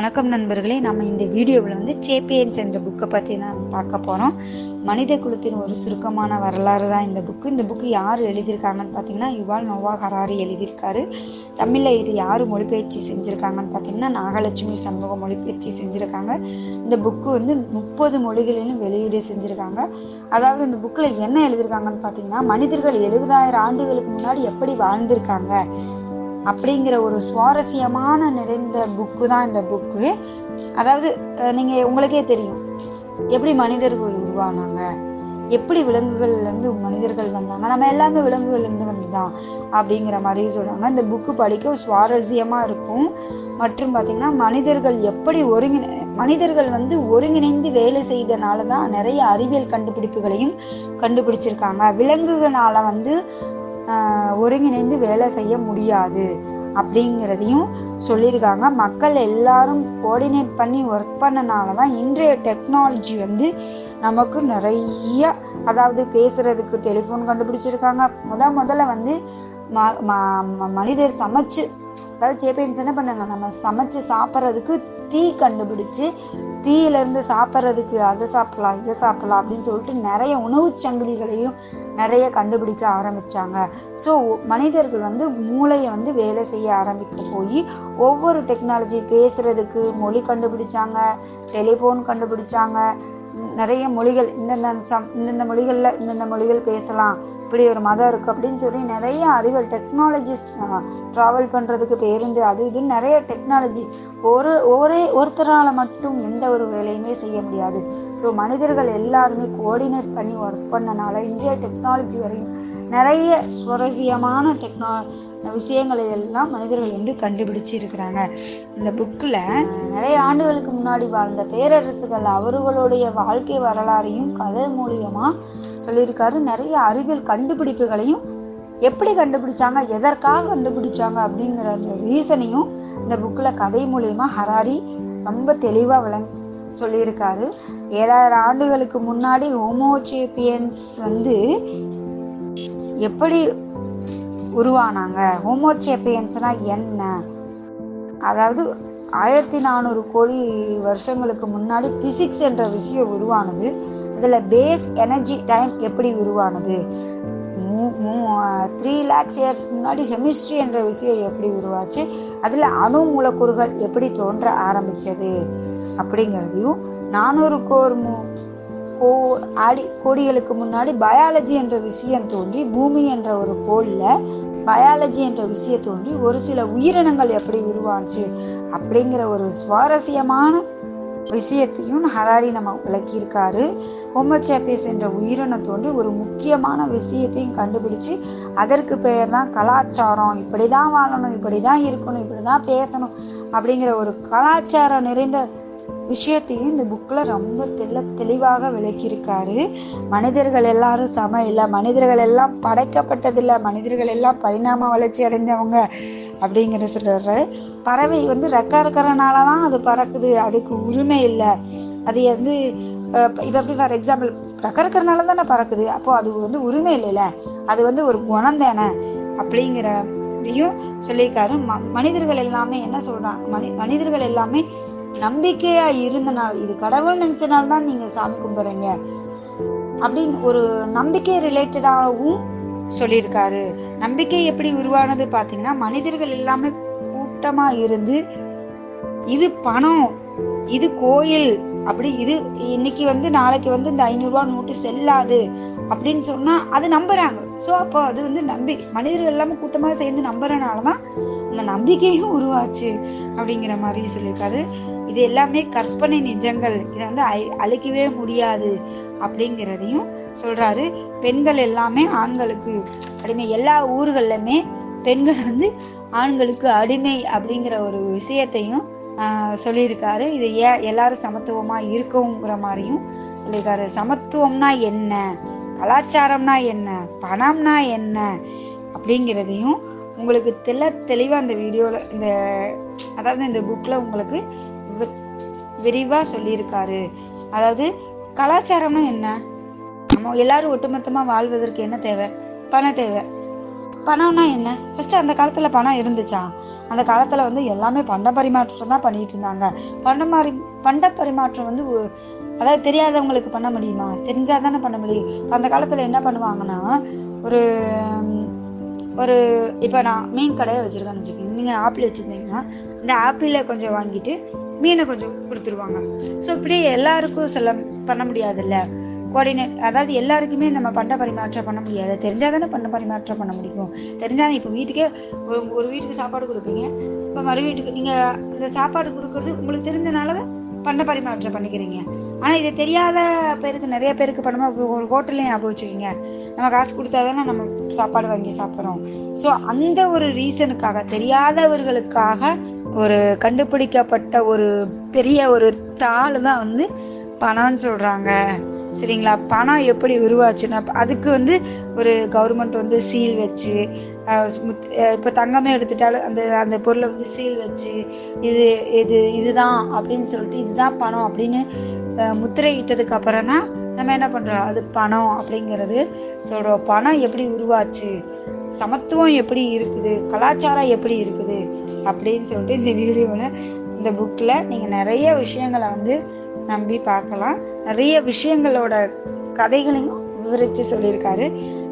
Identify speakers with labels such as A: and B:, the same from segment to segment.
A: வணக்கம் நண்பர்களே, நம்ம இந்த வீடியோவில் சேப்பியன்ஸ் என்ற புக்கை பற்றி தான் பார்க்க போகிறோம். மனித குலத்தின் ஒரு சுருக்கமான வரலாறு தான் இந்த புக்கு. இந்த புக்கு யார் எழுதியிருக்காங்கன்னு பார்த்தீங்கன்னா யுவால் நோவா ஹராரி எழுதியிருக்காரு. தமிழில் இது யார் மொழிபெயர்ச்சி செஞ்சுருக்காங்கன்னு பார்த்தீங்கன்னா நாகலட்சுமி சண்முகம் மொழிபெயர்ச்சி செஞ்சுருக்காங்க. இந்த புக்கு 30 மொழிகளிலும் வெளியீடு செஞ்சுருக்காங்க. அதாவது இந்த புக்கில் என்ன எழுதியிருக்காங்கன்னு பார்த்தீங்கன்னா, மனிதர்கள் 70,000 ஆண்டுகளுக்கு முன்னாடி எப்படி வாழ்ந்திருக்காங்க அப்படிங்கிற ஒரு சுவாரஸ்யமான நிறைந்த புக்கு தான் இந்த புக்கு. அதாவது உங்களுக்கே தெரியும் எப்படி மனிதர்கள் உருவானாங்க, எப்படி விலங்குகள்லேருந்து மனிதர்கள் வந்தாங்க, நம்ம எல்லாமே விலங்குகள்லேருந்து வந்துதான் அப்படிங்கிற மாதிரி சொல்கிறாங்க. இந்த புக்கு படிக்க சுவாரஸ்யமாக இருக்கும். மற்றும் பார்த்திங்கன்னா மனிதர்கள் எப்படி மனிதர்கள் ஒருங்கிணைந்து வேலை செய்தனால தான் நிறைய அறிவியல் கண்டுபிடிப்புகளையும் கண்டுபிடிச்சிருக்காங்க. விலங்குகளால் ஒருங்கிணைந்து வேலை செய்ய முடியாது அப்படிங்கிறதையும் சொல்லியிருக்காங்க. மக்கள் எல்லாரும் கோஆர்டினேட் பண்ணி ஒர்க் பண்ணனால தான் இன்றைய டெக்னாலஜி நமக்கு நிறைய, அதாவது பேசுறதுக்கு டெலிஃபோன் கண்டுபிடிச்சிருக்காங்க. முதல்ல மனிதர் சமைச்சு, அதாவது சேப்பியன்ஸ் என்ன பண்ணாங்க, நம்ம சமைச்சு சாப்பிட்றதுக்கு தீ கண்டுபிடிச்சு, தீயிலேருந்து சாப்பிட்றதுக்கு அதை சாப்பிடலாம் இதை சாப்பிடலாம் அப்படின்னு சொல்லிட்டு நிறைய உணவு சங்கிலிகளையும் நிறைய கண்டுபிடிக்க ஆரம்பித்தாங்க. ஸோ மனிதர்கள் மூளையை வேலை செய்ய ஆரம்பிக்க போய் ஒவ்வொரு டெக்னாலஜி, பேசுகிறதுக்கு மொழி கண்டுபிடிச்சாங்க, டெலிஃபோன் கண்டுபிடிச்சாங்க, நிறைய மொழிகள், இந்தந்த மொழிகளில் இந்தந்த மொழிகள் பேசலாம், இப்படி ஒரு மதம் இருக்குது அப்படின்னு சொல்லி நிறைய அறிவியல் டெக்னாலஜிஸ், ட்ராவல் பண்ணுறதுக்கு பேருந்து, அது இதுன்னு நிறைய டெக்னாலஜி. ஒருத்தரால் மட்டும் எந்த ஒரு வேலையுமே செய்ய முடியாது. ஸோ மனிதர்கள் எல்லாருமே கோஆர்டினேட் பண்ணி ஒர்க் பண்ணனால இன்றைய டெக்னாலஜி வரையும் நிறைய சுவாரஸ்யமான விஷயங்களை எல்லாம் மனிதர்கள் கண்டுபிடிச்சி இருக்கிறாங்க. இந்த புக்கில் நிறைய ஆண்டுகளுக்கு முன்னாடி வாழ்ந்த பேரரசுகள் அவர்களுடைய வாழ்க்கை வரலாறையும் கதை மூலியமாக சொல்லியிருக்காரு. நிறைய அறிவியல் கண்டுபிடிப்புகளையும் எப்படி கண்டுபிடிச்சாங்க, எதற்காக கண்டுபிடிச்சாங்க அப்படிங்கிற அந்த ரீசனையும் இந்த புக்கில் கதை மூலியமா ஹராரி ரொம்ப தெளிவாக சொல்லியிருக்காரு. 7,000 ஆண்டுகளுக்கு முன்னாடி ஹோமோசேப்பியன்ஸ் எப்படி உருவானாங்க, ஹோமோசேப்பியன்ஸ்னா என்ன, அதாவது 1400 கோடி வருஷங்களுக்கு முன்னாடி பிசிக்ஸ் என்ற விஷயம் உருவானது. அதில் பேஸ் எனர்ஜி டைம் எப்படி உருவானது, 3 lakhs years முன்னாடி கெமிஸ்ட்ரி என்ற விஷயம் எப்படி உருவாச்சு, அதில் அணு மூலக்கூறுகள் எப்படி தோன்ற ஆரம்பித்தது அப்படிங்கிறதையும், 400 கோடிகளுக்கு முன்னாடி பயாலஜி என்ற விஷயம் தோன்றி, பூமி என்ற ஒரு கோளில் பயாலஜி என்ற விஷயம் தோன்றி ஒரு சில உயிரினங்கள் எப்படி உருவாச்சு அப்படிங்கிற ஒரு சுவாரஸ்யமான விஷயத்தையும் ஹராரி நம்ம விளக்கியிருக்காரு. ஹோமோசேப்பியன்ஸ் என்ற உயிரினம் தோன்றி ஒரு முக்கியமான விஷயத்தையும் கண்டுபிடிச்சு, அதற்கு பெயர் தான் கலாச்சாரம். இப்படி தான் வாழணும், இப்படி தான் இருக்கணும், இப்படி தான் பேசணும் அப்படிங்கிற ஒரு கலாச்சாரம் நிறைந்த விஷயத்தையும் இந்த புக்கில் ரொம்ப தெளிவாக விளக்கியிருக்காரு. மனிதர்கள் எல்லாரும் சம இல்லை, மனிதர்கள் எல்லாம் படைக்கப்பட்டதில்லை, மனிதர்கள் எல்லாம் பரிணாம வளர்ச்சி அடைந்தவங்க அப்படிங்கிற சொல்கிறாரு. பறவை ரெக்க இருக்கிறனால தான் அது பறக்குது, அதுக்கு உரிமை இல்லை. அது இப்போ எப்படி ஃபார் எக்ஸாம்பிள் ரெக்க இருக்கிறனால தானே பறக்குது, அப்போது அது உரிமை இல்லைல்ல, அது ஒரு குணம் தானே அப்படிங்கிற இதையும் சொல்லியிருக்காரு. மனிதர்கள் எல்லாமே என்ன சொல்கிறாங்க, மனிதர்கள் எல்லாமே நம்பிக்கையாக இருந்தனால், இது கடவுள் நினச்சனால தான் நீங்கள் சாமி கும்பிட்றீங்க அப்படின்னு ஒரு நம்பிக்கை ரிலேட்டடாகவும் சொல்லியிருக்காரு. நம்பிக்கை எப்படி உருவானது பார்த்தீங்கன்னா, மனிதர்கள் எல்லாமே கூட்டமாக இருந்து, இது பணம், இது கோயில், அப்படி இது இன்னைக்கு நாளைக்கு இந்த 500 ரூபா நோட்டு செல்லாது அப்படின்னு சொன்னால் அது நம்புகிறாங்க. ஸோ அப்போ அது மனிதர்கள் எல்லாமே கூட்டமாக சேர்ந்து நம்புறனால தான் அந்த நம்பிக்கையும் உருவாச்சு அப்படிங்கிற மாதிரி சொல்லியிருக்காரு. இது எல்லாமே கற்பனை நிஜங்கள், இதை அழிக்கவே முடியாது அப்படிங்கிறதையும் சொல்கிறாரு. பெண்கள் எல்லாமே ஆண்களுக்கு அடிமை, எல்லா ஊர்கள்லையுமே பெண்கள் ஆண்களுக்கு அடிமை அப்படிங்கிற ஒரு விஷயத்தையும் சொல்லியிருக்காரு. இது எல்லாரும் சமத்துவமாக இருக்கவுங்கிற மாதிரியும் சொல்லியிருக்காரு. சமத்துவம்னா என்ன, கலாச்சாரம்னா என்ன, பணம்னா என்ன அப்படிங்கிறதையும் உங்களுக்கு தெளிவாக அந்த வீடியோவில் அதாவது இந்த புக்கில் உங்களுக்கு விரிவாக சொல்லியிருக்காரு. அதாவது கலாச்சாரம்னா என்ன, நம்ம எல்லாரும் ஒட்டுமொத்தமாக வாழ்வதற்கு என்ன தேவை, பணம் தேவை. பணம்னா என்ன, ஃபஸ்ட்டு அந்த காலத்தில் பணம் இருந்துச்சா, அந்த காலத்தில் வந்து எல்லாமே பண்ட பரிமாற்றம் தான் பண்ணிகிட்டு இருந்தாங்க. பண்ட பரிமாற்றம் வந்து அதாவது தெரியாதவங்களுக்கு பண்ண முடியுமா? தெரிஞ்சால் தானே பண்ண முடியும். அந்த காலத்தில் என்ன பண்ணுவாங்கன்னா, ஒரு ஒரு இப்போ நான் மீன் கடையை வச்சுருக்கேன்னு வச்சுக்கோங்க. நீங்கள் ஆப்பிள் வச்சுருந்தீங்கன்னா இந்த ஆப்பிளை கொஞ்சம் வாங்கிட்டு மீனை கொஞ்சம் கொடுத்துருவாங்க. ஸோ இப்படியே எல்லாருக்கும் சில பண்ண முடியாதுல்ல, கோஆர்டினேட். அதாவது எல்லாருக்குமே நம்ம பண்ட பரிமாற்றம் பண்ண முடியாது. தெரிஞ்சால் தானே பண்ட பரிமாற்றம் பண்ண முடியும். தெரிஞ்சால் இப்போ வீட்டுக்கே ஒரு வீட்டுக்கு சாப்பாடு கொடுப்பீங்க. இப்போ மறு வீட்டுக்கு நீங்கள் இந்த சாப்பாடு கொடுக்குறது உங்களுக்கு தெரிஞ்சனால தான் பண்ட பரிமாற்றம் பண்ணிக்கிறீங்க. ஆனால் இது தெரியாத பேருக்கு, நிறைய பேருக்கு பண்ணும்போது ஒரு ஹோட்டல்லையும் ஞாபகம் வச்சுக்கிங்க, நம்ம காசு கொடுத்தா தானே நம்ம சாப்பாடு வாங்கி சாப்பிட்றோம். ஸோ அந்த ஒரு ரீசனுக்காக, தெரியாதவர்களுக்காக ஒரு கண்டுபிடிக்கப்பட்ட ஒரு பெரிய ஒரு தாள் தான் வந்து பணம்னு சொல்கிறாங்க. சரிங்களா? பணம் எப்படி உருவாச்சுன்னா, அதுக்கு வந்து ஒரு கவர்மெண்ட் வந்து சீல் வச்சு, இப்போ தங்கமே எடுத்துட்டாலும் அந்த அந்த பொருளை வந்து சீல் வச்சு இதுதான் அப்படின்னு சொல்லிட்டு, இதுதான் பணம் அப்படின்னு முத்திரையிட்டதுக்கு அப்புறம் தான் நம்ம என்ன பண்ணுறோம், அது பணம் அப்படிங்கிறது சொல்கிறோம். பணம் எப்படி உருவாச்சு, சமத்துவம் எப்படி இருக்குது, கலாச்சாரம் எப்படி இருக்குது அப்படின்னு சொல்லிட்டு இந்த வீடியோவில், இந்த புக்கில் நீங்கள் நிறைய விஷயங்களை வந்து நம்பி பார்க்கலாம். நிறைய விஷயங்களோட கதைகளையும் விவரித்து சொல்லியிருக்காரு.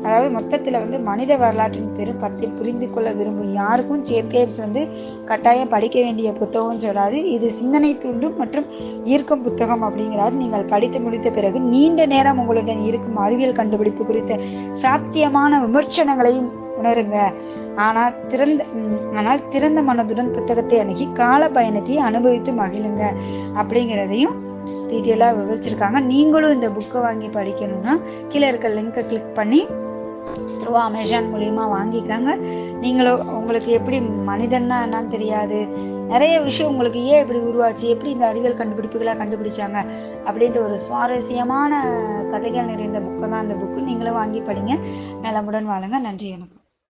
A: அதாவது மொத்தத்தில் வந்து மனித வரலாற்றின் பெரும் பற்றி புரிந்து கொள்ள விரும்பும் யாருக்கும் சேப்பியன்ஸ் வந்து கட்டாயம் படிக்க வேண்டிய புத்தகம் சொல்லாது. இது சிந்தனை தூண்டும் மற்றும் ஈர்க்கும் புத்தகம் அப்படிங்கிறாரு. நீங்கள் படித்து முடித்த பிறகு நீண்ட நேரம் உங்களுடன் இருக்கும் அறிவியல் கண்டுபிடிப்பு குறித்த சாத்தியமான விமர்சனங்களையும் உணருங்க. ஆனால் திறந்த மனதுடன் புத்தகத்தை அணுகி கால பயணத்தை அனுபவித்து மகிழுங்க அப்படிங்கிறதையும் டீட்டெயிலாக விவரிச்சிருக்காங்க. நீங்களும் இந்த புக்கை வாங்கி படிக்கணும்னா கீழே இருக்க லிங்கை கிளிக் பண்ணி த்ரூ அமேசான் மூலியமா வாங்கிக்காங்க. நீங்களும் உங்களுக்கு எப்படி மனிதன்னா என்னன்னு தெரியாது, நிறைய விஷயம் உங்களுக்கு ஏன் இப்படி உருவாச்சு, எப்படி இந்த அறிவியல் கண்டுபிடிப்புகளாக கண்டுபிடிச்சாங்க அப்படின்ற ஒரு சுவாரஸ்யமான கதைகள் நிறைந்த புக்கு தான் இந்த புக்கு. நீங்களும் வாங்கி படிங்க. நலமுடன் வாழுங்க. நன்றி, வணக்கம்.